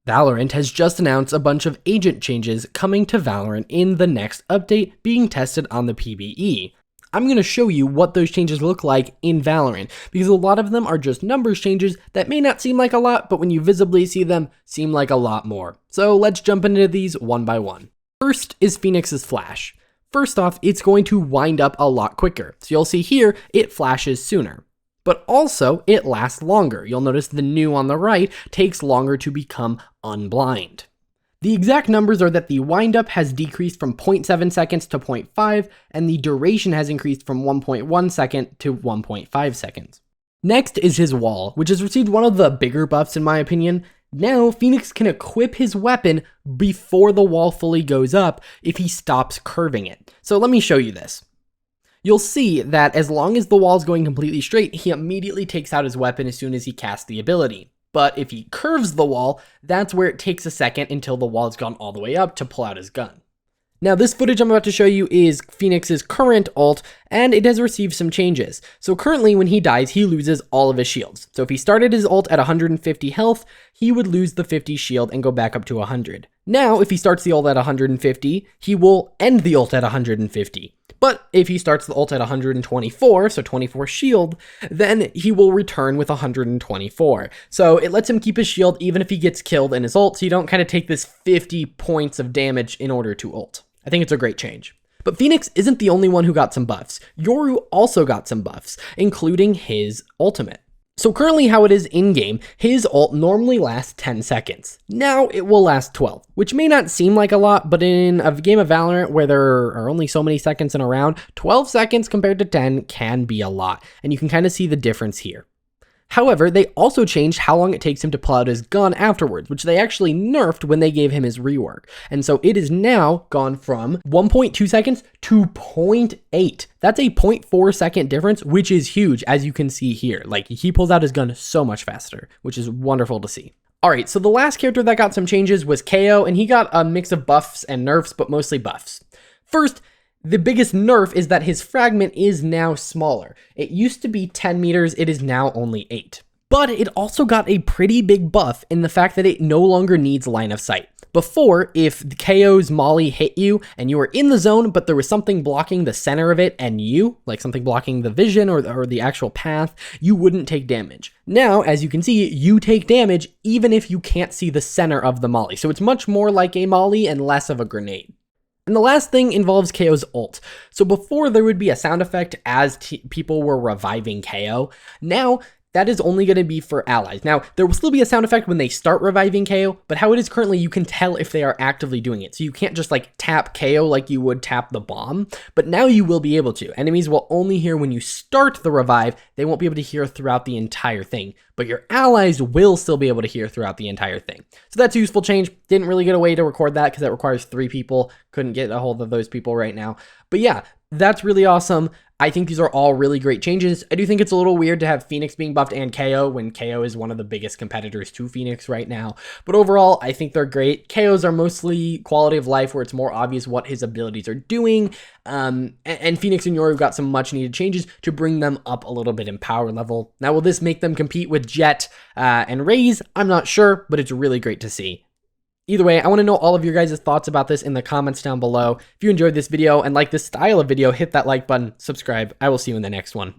Valorant has just announced a bunch of agent changes coming to Valorant in the next update being tested on the PvE. I'm going to show you what those changes look like in Valorant, because a lot of them are just numbers changes that may not seem like a lot, but when you visibly see them, seem like a lot more. So let's jump into these one by one. First is Phoenix's flash. First off, it's going to wind up a lot quicker. So you'll see here, it flashes sooner. But also, it lasts longer. You'll notice the new on the right takes longer to become unblind. The exact numbers are that the windup has decreased from 0.7 seconds to 0.5, and the duration has increased from 1.1 second to 1.5 seconds. Next is his wall, which has received one of the bigger buffs in my opinion. Now, Phoenix can equip his weapon before the wall fully goes up if he stops curving it. So let me show you this. You'll see that as long as the wall is going completely straight, he immediately takes out his weapon as soon as he casts the ability. But if he curves the wall, that's where it takes a second until the wall has gone all the way up to pull out his gun. Now, this footage I'm about to show you is Phoenix's current ult, and it has received some changes. So currently, when he dies, he loses all of his shields. So if he started his ult at 150 health, he would lose the 50 shield and go back up to 100. Now, if he starts the ult at 150, he will end the ult at 150. But if he starts the ult at 124, so 24 shield, then he will return with 124. So it lets him keep his shield even if he gets killed in his ult, so you don't kind of take this 50 points of damage in order to ult. I think it's a great change. But Phoenix isn't the only one who got some buffs. Yoru also got some buffs, including his ultimate. So currently how it is in-game, his ult normally lasts 10 seconds. Now it will last 12, which may not seem like a lot, but in a game of Valorant where there are only so many seconds in a round, 12 seconds compared to 10 can be a lot, and you can kind of see the difference here. However, they also changed how long it takes him to pull out his gun afterwards, which they actually nerfed when they gave him his rework. And so it is now gone from 1.2 seconds to 0.8. That's a 0.4 second difference, which is huge, as you can see here. Like, he pulls out his gun so much faster, which is wonderful to see. Alright, so the last character that got some changes was KAYO, and he got a mix of buffs and nerfs, but mostly buffs. First, the biggest nerf is that his fragment is now smaller. It used to be 10 meters, it is now only 8. But it also got a pretty big buff in the fact that it no longer needs line of sight. Before, if KAYO's molly hit you and you were in the zone, but there was something blocking the center of it and you, like something blocking the vision or the actual path, you wouldn't take damage. Now, as you can see, you take damage even if you can't see the center of the molly. So it's much more like a molly and less of a grenade. And the last thing involves KAYO's ult. So before there would be a sound effect as people were reviving KAYO. Now that is only going to be for allies. Now there will still be a sound effect when they start reviving KAYO, but how it is currently, you can tell if they are actively doing it. So you can't just like tap KAYO like you would tap the bomb, but now you will be able to. Enemies will only hear when you start the revive. They won't be able to hear throughout the entire thing, but your allies will still be able to hear throughout the entire thing. So that's a useful change. Didn't really get a way to record that because that requires 3 people. Couldn't get a hold of those people right now. But yeah, that's really awesome. I think these are all really great changes. I do think it's a little weird to have Phoenix being buffed and KAYO when KAYO is one of the biggest competitors to Phoenix right now. But overall, I think they're great. KAYO's are mostly quality of life where it's more obvious what his abilities are doing. And Phoenix and Yoru got some much needed changes to bring them up a little bit in power level. Now, will this make them compete with Jett and Raze? I'm not sure, but it's really great to see. Either way, I want to know all of your guys' thoughts about this in the comments down below. If you enjoyed this video and like this style of video, hit that like button, subscribe. I will see you in the next one.